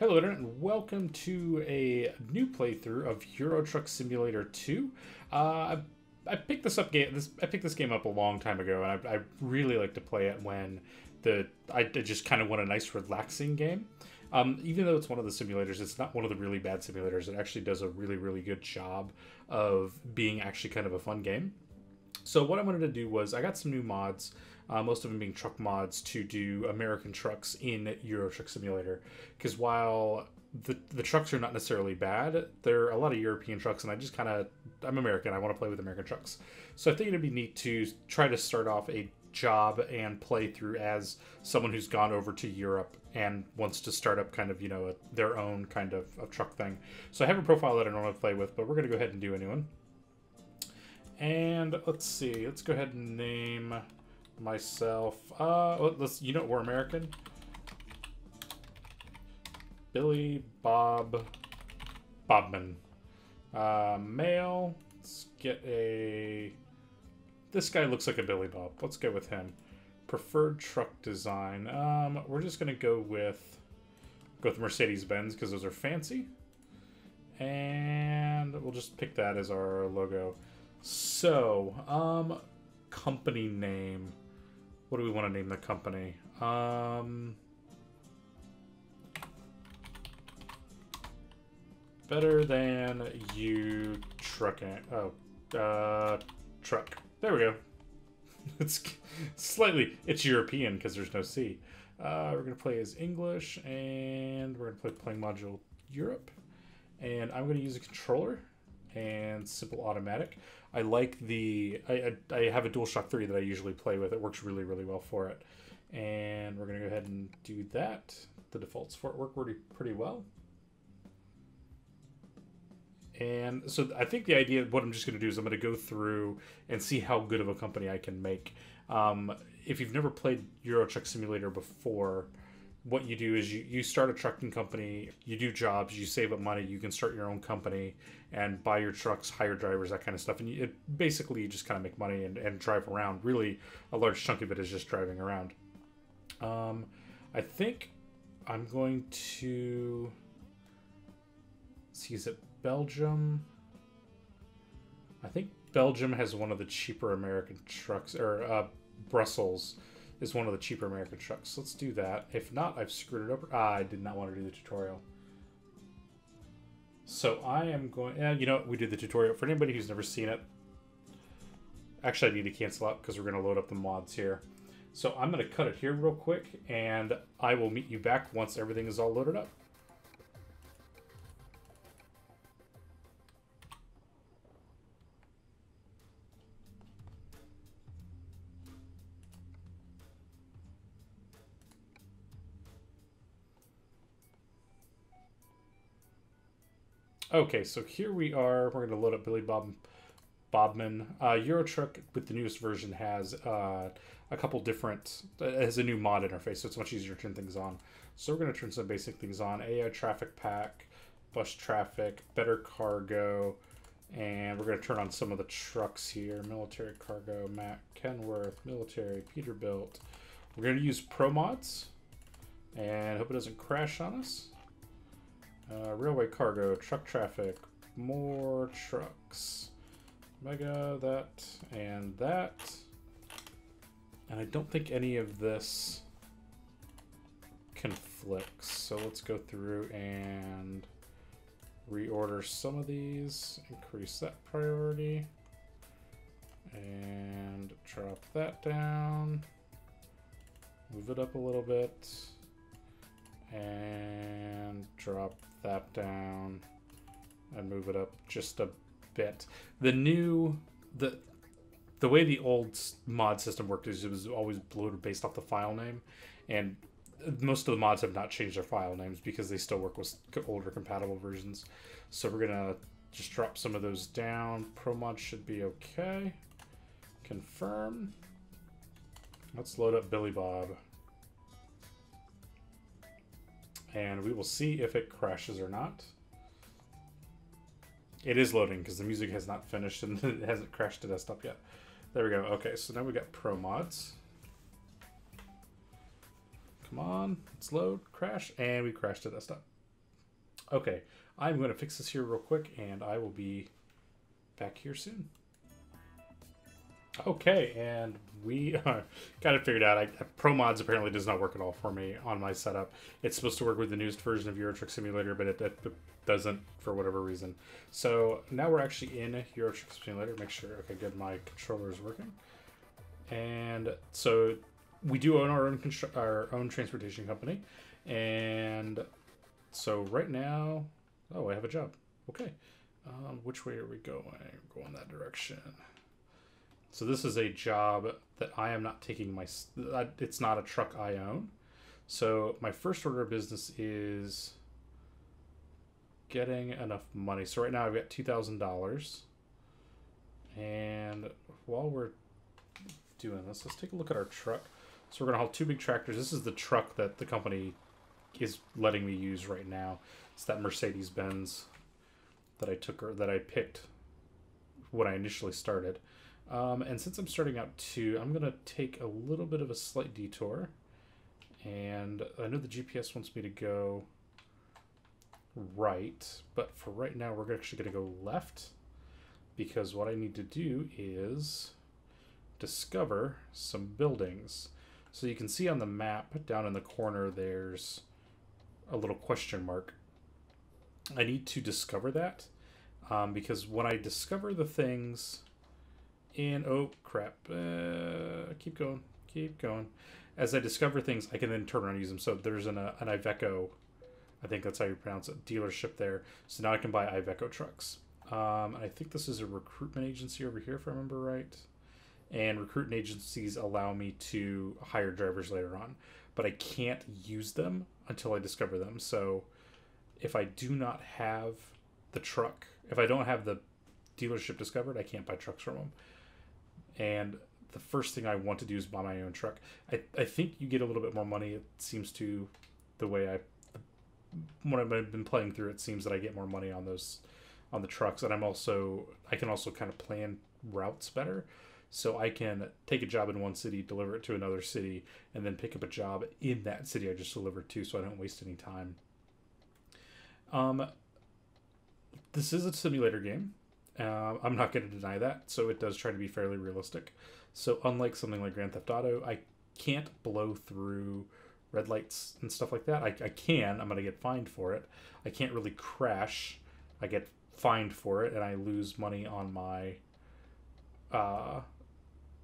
Hello, Internet, and welcome to a new playthrough of Euro Truck Simulator 2. I picked I picked this game up a long time ago, and I really like to play it when I just kind of want a nice, relaxing game. Even though it's one of the simulators, it's not one of the really bad simulators. It actually does a really, really good job of being actually kind of a fun game. So what I wanted to do was I got some new mods, most of them being truck mods, to do American trucks in Euro Truck Simulator. Because while the trucks are not necessarily bad, there are a lot of European trucks, and I'm American. I want to play with American trucks. So I think it'd be neat to try to start off a job and play through as someone who's gone over to Europe and wants to start up kind of, their own kind of truck thing. So I have a profile that I normally play with, but we're going to go ahead and do a new one. And let's see. Let's go ahead and name myself. We're American. Billy Bob Bobman. Male. Let's get a. This guy looks like a Billy Bob. Let's go with him. Preferred truck design. We're just gonna go with Mercedes-Benz because those are fancy. And we'll just pick that as our logo. So, company name. What do we want to name the company? Better than you trucking. Truck. There we go. It's European because there's no C. We're going to play as English, and we're going to play playing module Europe. And I'm going to use a controller and simple automatic. I like I have a DualShock 3 that I usually play with. It works really, really well for it. And we're going to go ahead and do that. The defaults for it work pretty well. And so I think the idea, what I'm just going to do is I'm going to go through and see how good of a company I can make. If you've never played Euro Truck Simulator before, what you do is you start a trucking company, you do jobs, you save up money, you can start your own company and buy your trucks, hire drivers, that kind of stuff. And basically you just kind of make money and drive around. Really, a large chunk of it is just driving around. I think I'm going to see, is it Belgium? I think Belgium has one of the cheaper American trucks, or Brussels is one of the cheaper American trucks. Let's do that. If not, I've screwed it over. I did not want to do the tutorial. So I am going... we did the tutorial. For anybody who's never seen it, actually I need to cancel out because we're going to load up the mods here. So I'm going to cut it here real quick, and I will meet you back once everything is all loaded up. Okay, so here we are. We're going to load up Billy Bobman. Euro Truck with the newest version has a couple different... has a new mod interface, so it's much easier to turn things on. So we're going to turn some basic things on. AI traffic pack, bus traffic, better cargo, and we're going to turn on some of the trucks here. Military cargo, Matt Kenworth, military, Peterbilt. We're going to use pro mods, and hope it doesn't crash on us. Railway cargo, truck traffic, more trucks, mega, that, and that. And I don't think any of this conflicts. So let's go through and reorder some of these, increase that priority, and drop that down, move it up a little bit, and drop that down and move it up just a bit. The way the old mod system worked is it was always loaded based off the file name, and most of the mods have not changed their file names because they still work with older compatible versions. So we're gonna just drop some of those down. Pro mod should be okay. Confirm. Let's load up Billy Bob. And we will see if it crashes or not. It is loading because the music has not finished and it hasn't crashed to desktop yet. There we go. Okay, so now we got pro mods. Come on, let's load, crash, and we crashed to desktop. Okay, I'm going to fix this here real quick, and I will be back here soon. Okay, and we got it figured out. Pro Mods apparently does not work at all for me on my setup. It's supposed to work with the newest version of Euro Truck Simulator, but it doesn't for whatever reason. So now we're actually in Euro Truck Simulator. Make sure, okay, good, my controller is working. And so we do own our own transportation company, and so right now, oh, I have a job. Okay, which way are we going? Go in that direction. So this is a job that I am not taking it's not a truck I own. So my first order of business is getting enough money. So right now I've got $2,000. And while we're doing this, let's take a look at our truck. So we're gonna haul 2 big tractors. This is the truck that the company is letting me use right now. It's that Mercedes-Benz that I picked when I initially started. And since I'm starting out too, I'm going to take a little bit of a slight detour. And I know the GPS wants me to go right, but for right now, we're actually going to go left, because what I need to do is discover some buildings. So you can see on the map down in the corner, there's a little question mark. I need to discover that, because when I discover the things in, oh crap, keep going. As I discover things, I can then turn around and use them. So there's an Iveco, I think that's how you pronounce it, dealership there. So now I can buy Iveco trucks. I think this is a recruitment agency over here, if I remember right. And recruitment agencies allow me to hire drivers later on, but I can't use them until I discover them. So if I do not have the truck, if I don't have the dealership discovered, I can't buy trucks from them. And the first thing I want to do is buy my own truck. I think you get a little bit more money. It seems to, the way when I've been playing through, it seems that I get more money on the trucks. And I can also kind of plan routes better. So I can take a job in one city, deliver it to another city, and then pick up a job in that city I just delivered to, so I don't waste any time. This is a simulator game. I'm not going to deny that, so it does try to be fairly realistic. So unlike something like Grand Theft Auto, I can't blow through red lights and stuff like that. I can. I'm going to get fined for it. I can't really crash. I get fined for it, and I lose money on my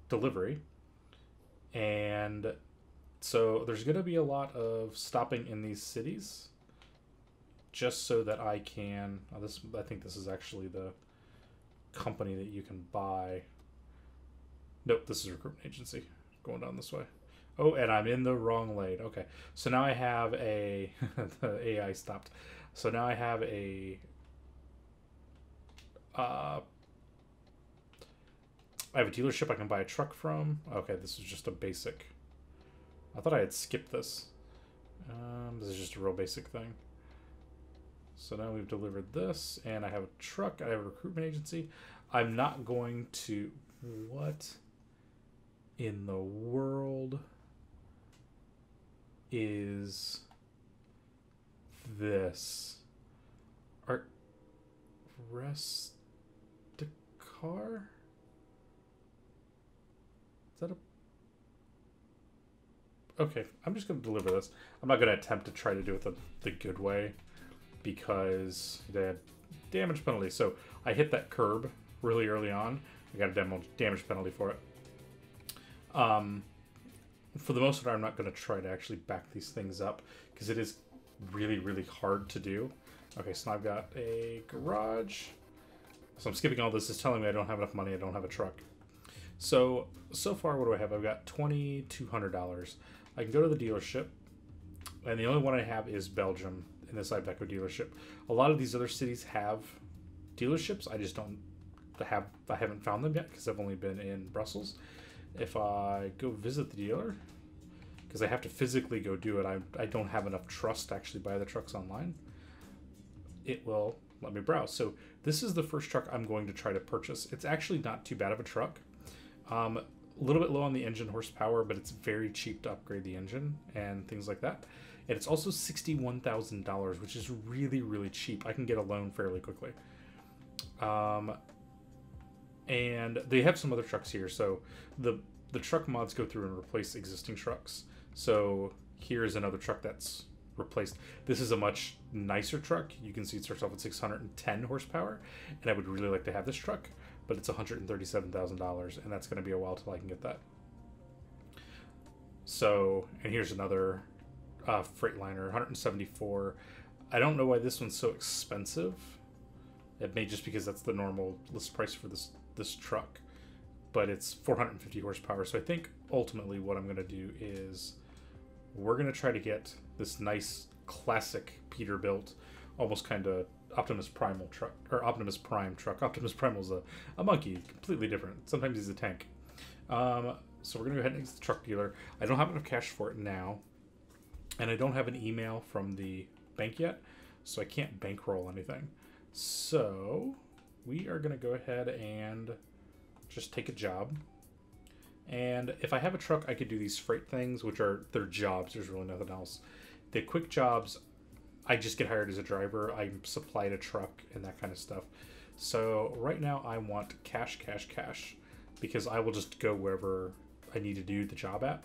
delivery. And so there's going to be a lot of stopping in these cities just so that I can, I think this is actually the company that you can buy. Nope, this is a recruitment agency. Going down this way. Oh, and I'm in the wrong lane. Okay, so now I have the AI stopped. So now I have I have a dealership I can buy a truck from. Okay, this is just a basic. I thought I had skipped this. This is just a real basic thing. So now we've delivered this, and I have a truck. I have a recruitment agency. I'm not going to... What in the world is this? Rest a car? Is that a... Okay, I'm just going to deliver this. I'm not going to attempt to try to do it the good way, because they had damage penalty. So I hit that curb really early on. I got a damage penalty for it. For the most part, I'm not going to try to actually back these things up, because it is really, really hard to do. Okay, so now I've got a garage. So I'm skipping all this. It's telling me I don't have enough money. I don't have a truck. So far, what do I have? I've got $2,200. I can go to the dealership, and the only one I have is Belgium in this Iveco dealership. A lot of these other cities have dealerships. I just don't have. I haven't found them yet because I've only been in Brussels. If I go visit the dealer, because I have to physically go do it, I don't have enough trust to actually buy the trucks online. It will let me browse. So this is the first truck I'm going to try to purchase. It's actually not too bad of a truck. A little bit low on the engine horsepower, but it's very cheap to upgrade the engine and things like that. and it's also $61,000, which is really, really cheap. I can get a loan fairly quickly. And they have some other trucks here. So the truck mods go through and replace existing trucks. So here's another truck that's replaced. This is a much nicer truck. You can see it starts off with 610 horsepower, and I would really like to have this truck, but it's $137,000, and that's going to be a while till I can get that. So, and here's another Freightliner, 174. I don't know why this one's so expensive. It may just because that's the normal list price for this truck, but it's 450 horsepower. So I think ultimately what I'm going to do is we're going to try to get this nice classic Peterbilt, almost kind of Optimus Primal truck, or Optimus Prime truck. Optimus Primal's a monkey, completely different. Sometimes he's a tank. So we're going to go ahead and get the truck dealer. I don't have enough cash for it now, and I don't have an email from the bank yet, so I can't bankroll anything. So we are going to go ahead and just take a job. And if I have a truck, I could do these freight things, which are their jobs. There's really nothing else. The quick jobs, I just get hired as a driver. I'm supplied a truck and that kind of stuff. So right now I want cash, cash, cash, because I will just go wherever I need to do the job at.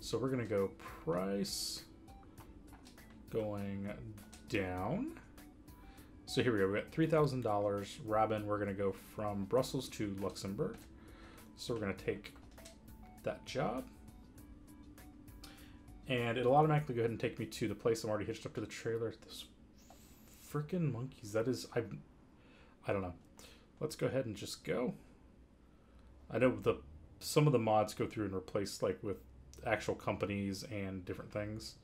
So we're going to go price going down. So here we go. We got $3,000. Robin, we're going to go from Brussels to Luxembourg. So we're going to take that job, and it'll automatically go ahead and take me to the place I'm already hitched up to the trailer. This freaking monkeys. That is, I don't know. Let's go ahead and just go. I know some of the mods go through and replace like with actual companies and different things.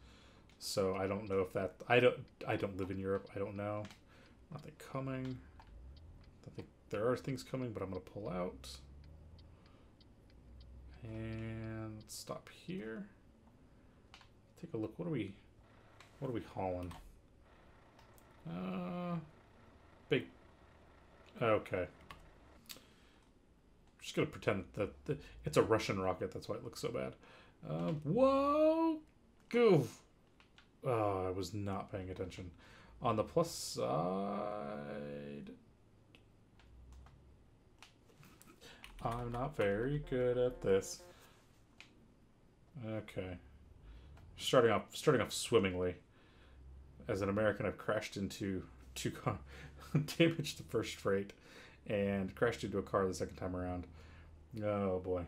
So I don't know if that I don't live in Europe. I don't know. Nothing coming. I think there are things coming, but I'm gonna pull out. And let's stop here. Take a look. What are we hauling? Big. Okay. I'm just gonna pretend that it's a Russian rocket. That's why it looks so bad. Whoa! Goof. Oh, I was not paying attention. On the plus side, I'm not very good at this. Okay. Starting off swimmingly. As an American, I've crashed into two cars, damaged the first freight, and crashed into a car the second time around. Oh boy.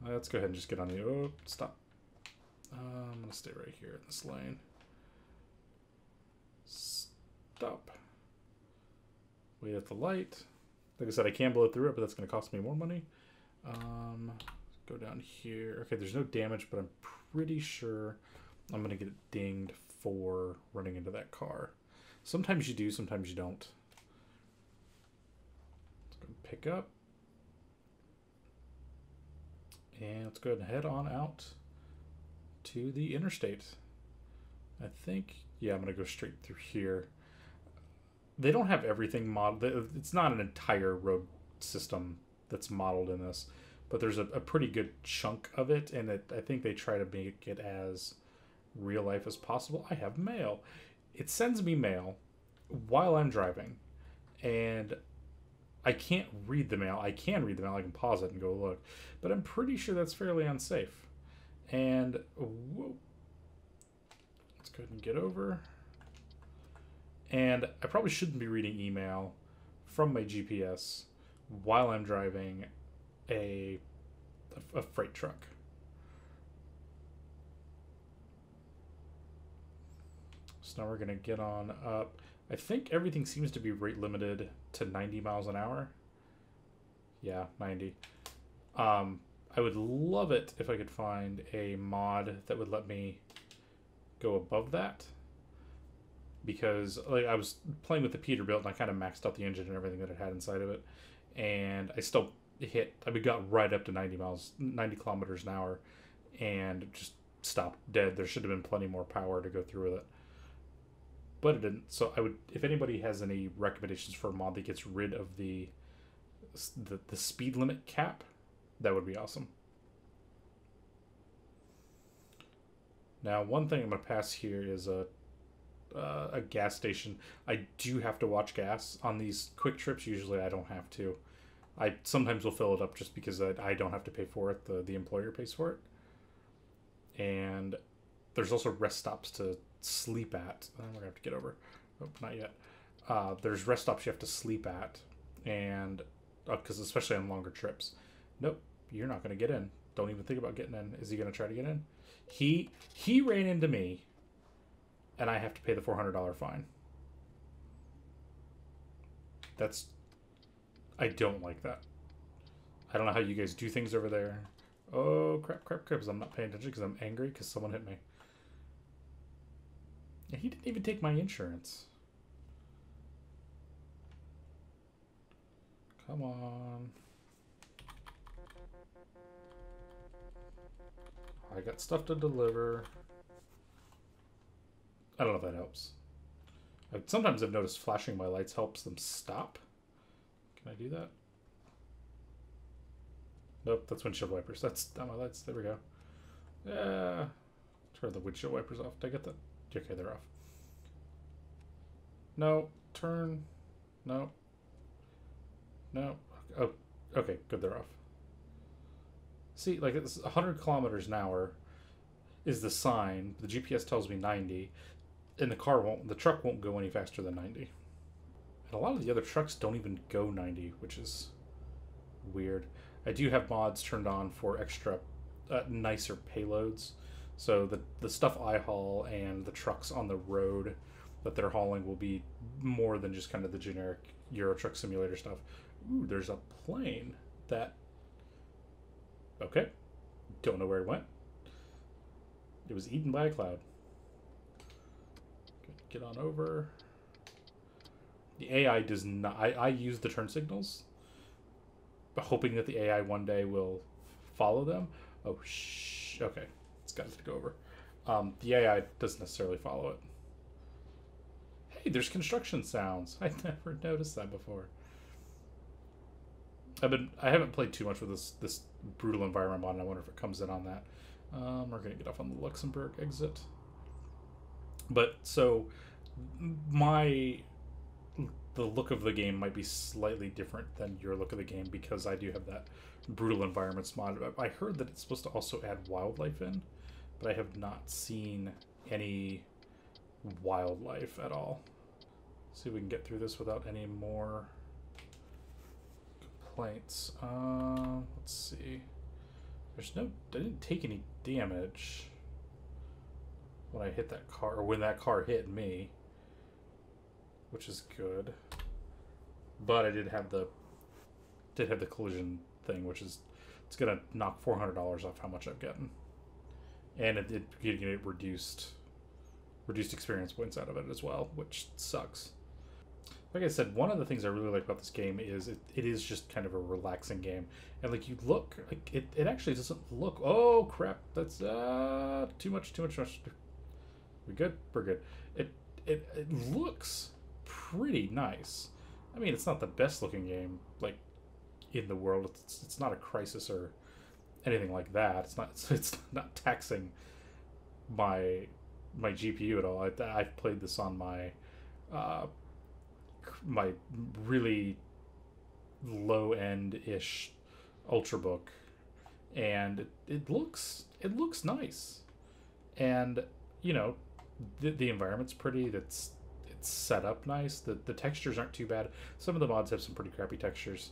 Let's go ahead and just get on the. Oh, stop. I'm gonna stay right here in this lane. Stop. Wait at the light. Like I said, I can blow through it, but that's going to cost me more money. Go down here. Okay, there's no damage, but I'm pretty sure I'm going to get dinged for running into that car. Sometimes you do, sometimes you don't. Let's go pick up. And let's go ahead and head on out to the interstate. I think, yeah, I'm going to go straight through here. They don't have everything modeled. It's not an entire road system that's modeled in this, but there's a pretty good chunk of it, and I think they try to make it as real life as possible. I have mail. It sends me mail while I'm driving, and I can't read the mail. I can read the mail. I can pause it and go look, but I'm pretty sure that's fairly unsafe. And whoa. Let's go ahead and get over. And I probably shouldn't be reading email from my GPS while I'm driving a freight truck. So now we're going to get on up. I think everything seems to be rate limited to 90 miles an hour. Yeah, 90. I would love it if I could find a mod that would let me go above that. Because like I was playing with the Peterbilt and I kind of maxed out the engine and everything that it had inside of it, and I still got right up to 90 kilometers an hour, and just stopped dead. There should have been plenty more power to go through with it, but it didn't. So I would, if anybody has any recommendations for a mod that gets rid of the speed limit cap, that would be awesome. Now, one thing I'm going to pass here is a gas station. I do have to watch gas on these quick trips. Usually I don't have to. I sometimes will fill it up just because I don't have to pay for it. The employer pays for it. And there's also rest stops to sleep at. We're going to have to get over. Oh, not yet. There's rest stops you have to sleep at. And because especially on longer trips. Nope, you're not going to get in. Don't even think about getting in. Is he going to try to get in? He ran into me, and I have to pay the $400 fine. I don't like that. I don't know how you guys do things over there. Oh, crap, crap, crap. I'm not paying attention because I'm angry because someone hit me. And he didn't even take my insurance. Come on. I got stuff to deliver. I don't know if that helps. Sometimes I've noticed flashing my lights helps them stop. Can I do that? Nope, that's windshield wipers. That's not my lights. There we go. Yeah. Turn the windshield wipers off. Did I get that? Okay, they're off. No. Turn. No. No. Oh, okay. Good, they're off. See, like it's 100 kilometers an hour is the sign. The GPS tells me 90, and the truck won't go any faster than 90. And a lot of the other trucks don't even go 90, which is weird. I do have mods turned on for extra nicer payloads. So the stuff I haul and the trucks on the road that they're hauling will be more than just kind of the generic Euro Truck Simulator stuff. Ooh, there's a plane that... Okay. Don't know where it went. It was eaten by a cloud. Get on over. The AI does not... I use the turn signals, hoping that the AI one day will follow them. Oh, okay. It's got to go over. The AI doesn't necessarily follow it. Hey, there's construction sounds. I never noticed that before. I haven't played too much with this brutal environment mod, and I wonder if it comes in on that. We're gonna get off on the Luxembourg exit. But so the look of the game might be slightly different than your look of the game because I do have that brutal environments mod. I heard that it's supposed to also add wildlife in, but I have not seen any wildlife at all. See if we can get through this without any more complaints. Let's see. I didn't take any damage when I hit that car, or when that car hit me, which is good. But I did have the collision thing, which is it's gonna knock $400 off how much I'm getting, and it get reduced experience points out of it as well, which sucks. Like I said, one of the things I really like about this game is it is just kind of a relaxing game, and like you look like it actually doesn't look. Oh crap! That's too much. We good? We're good. It looks pretty nice. I mean, it's not the best looking game like in the world. It's not a Crisis or anything like that. It's not taxing my GPU at all. I've played this on my my really low end ish Ultrabook, and it looks nice, and you know the environment's pretty. It's set up nice. The textures aren't too bad. Some of the mods have some pretty crappy textures.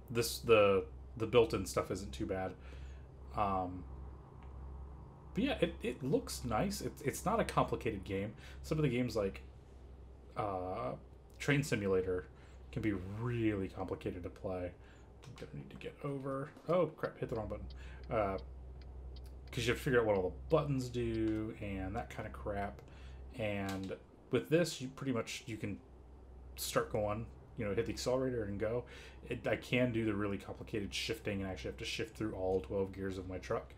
The built-in stuff isn't too bad. But yeah, it looks nice. It's not a complicated game. Some of the games like Train Simulator can be really complicated to play. I'm gonna need to get over. Oh crap! Hit the wrong button. Because you have to figure out what all the buttons do and that kind of crap. And with this, you can start going. You know, hit the accelerator and go. I can do the really complicated shifting and actually have to shift through all 12 gears of my truck,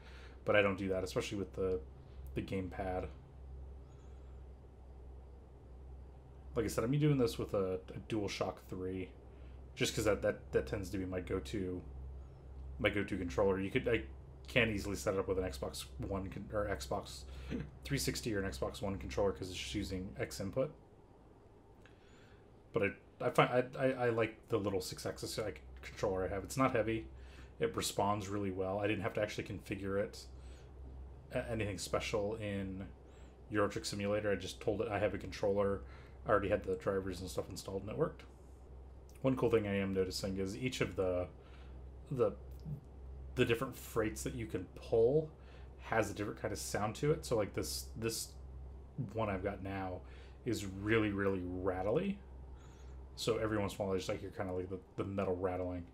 but I don't do that, especially with the gamepad. Like I said, I'm doing this with a DualShock 3, just because that tends to be my go-to controller. can't easily set it up with an Xbox One or Xbox 360 or an Xbox One controller because it's just using X input. But I like the little 6-axis controller I have. It's not heavy. It responds really well. I didn't have to actually configure it anything special in Euro Truck Simulator. I just told it I have a controller. I already had the drivers and stuff installed, and it worked. One cool thing I am noticing is each of the different freights that you can pull has a different kind of sound to it. So like this one I've got now is really, really rattly. So every once in a while I just like hear kind of like the metal rattling.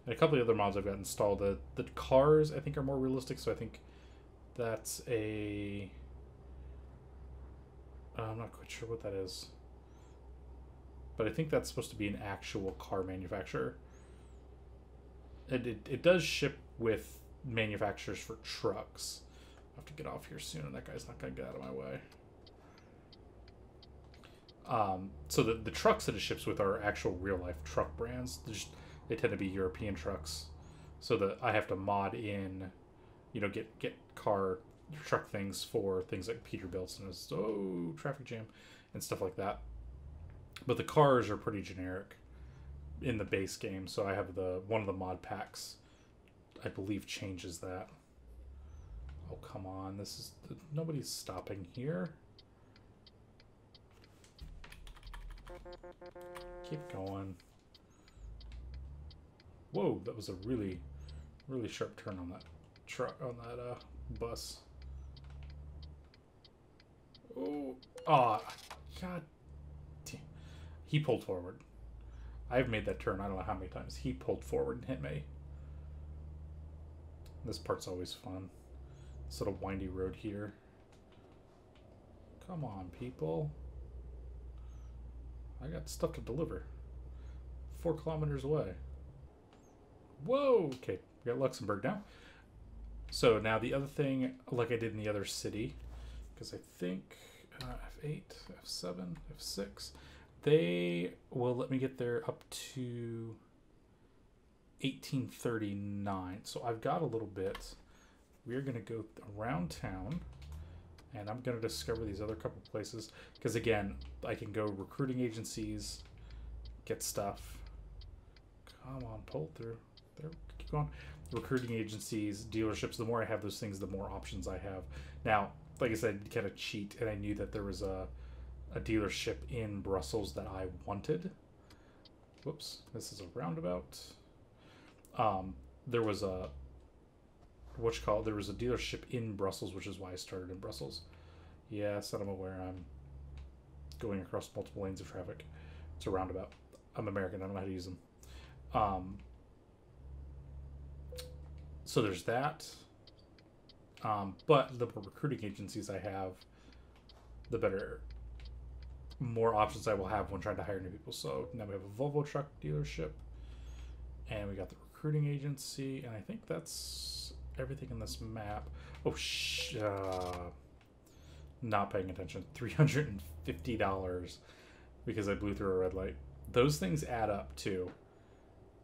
And a couple of other mods I've got installed. The cars I think are more realistic, so I think that's a... I'm not quite sure what that is. But I think that's supposed to be an actual car manufacturer. It does ship with manufacturers for trucks. I have to get off here soon, and that guy's not going to get out of my way. So the trucks that it ships with are actual real-life truck brands. They tend to be European trucks. So that I have to mod in, get truck things for things like Peterbilt's and traffic jam and stuff like that. But the cars are pretty generic in the base game, so I have one of the mod packs, I believe, changes that. Oh, come on. Nobody's stopping here. Keep going. Whoa, that was a really, really sharp turn on that bus. Oh, God damn. He pulled forward. I've made that turn I don't know how many times. He pulled forward and hit me. This part's always fun. This little windy road here. Come on, people. I got stuff to deliver. 4 kilometers away. Whoa! Okay, we got Luxembourg now. So now the other thing, like I did in the other city, because I think F8, F7, F6, they will let me get there up to 1839. So I've got a little bit. We're going to go around town, and I'm going to discover these other couple places. Because again, I can go recruiting agencies, get stuff. Come on, pull through. There, keep going. Recruiting agencies, dealerships. The more I have those things, the more options I have. Now, like I said, kind of cheat, and I knew that there was a dealership in Brussels that I wanted. Whoops, this is a roundabout. There was a there was a dealership in Brussels, which is why I started in Brussels. Yes, I'm aware I'm going across multiple lanes of traffic. It's a roundabout. I'm American, I don't know how to use them. So there's that. But the more recruiting agencies I have, the better, more options I will have when trying to hire new people. So now we have a Volvo truck dealership, and we got the recruiting agency, and I think that's everything in this map. Oh, not paying attention. $350 because I blew through a red light. Those things add up to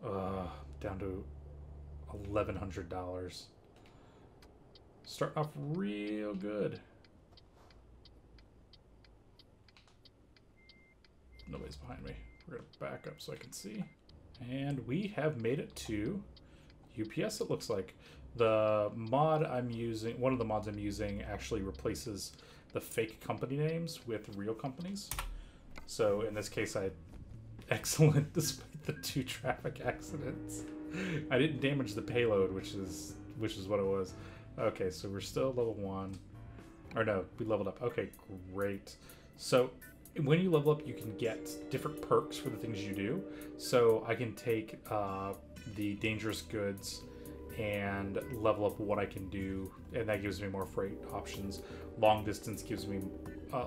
down to $1,100. Starting off real good. Nobody's behind me. We're gonna back up so I can see. And we have made it to UPS, it looks like. The mod I'm using, one of the mods I'm using, actually replaces the fake company names with real companies. So in this case, I had excellent despite the 2 traffic accidents. I didn't damage the payload, which is what it was. Okay, so we're still level 1. Or no, we leveled up. Okay, great. So when you level up, you can get different perks for the things you do. So I can take the dangerous goods and level up what I can do, and that gives me more freight options. Long distance gives me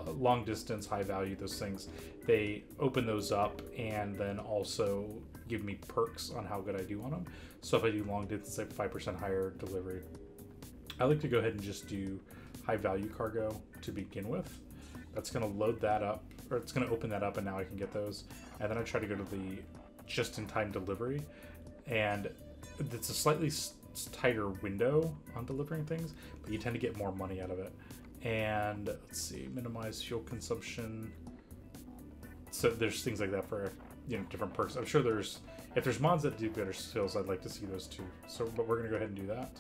long distance, high value, those things. They open those up and then also give me perks on how good I do on them. So if I do long distance, I have 5% higher delivery. I like to go ahead and just do high value cargo to begin with. That's going to load that up, or it's going to open that up, and now I can get those. And then I try to go to the just-in-time delivery, and it's a slightly tighter window on delivering things, but you tend to get more money out of it. And let's see, minimize fuel consumption. So there's things like that for, you know, different perks. I'm sure if there's mods that do better skills, I'd like to see those too. So, but we're gonna go ahead and do that.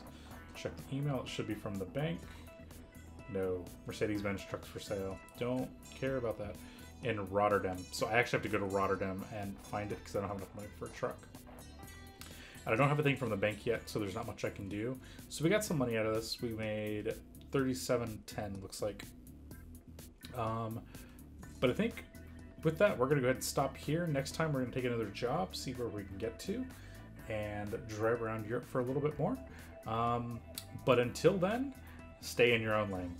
Check the email. It should be from the bank. No, Mercedes-Benz trucks for sale. Don't care about that. In Rotterdam. So I actually have to go to Rotterdam and find it because I don't have enough money for a truck. And I don't have a thing from the bank yet, so there's not much I can do. So we got some money out of this. We made 37.10, looks like. But I think with that, we're gonna go ahead and stop here. Next time, we're gonna take another job, see where we can get to, and drive around Europe for a little bit more. But until then, stay in your own lane.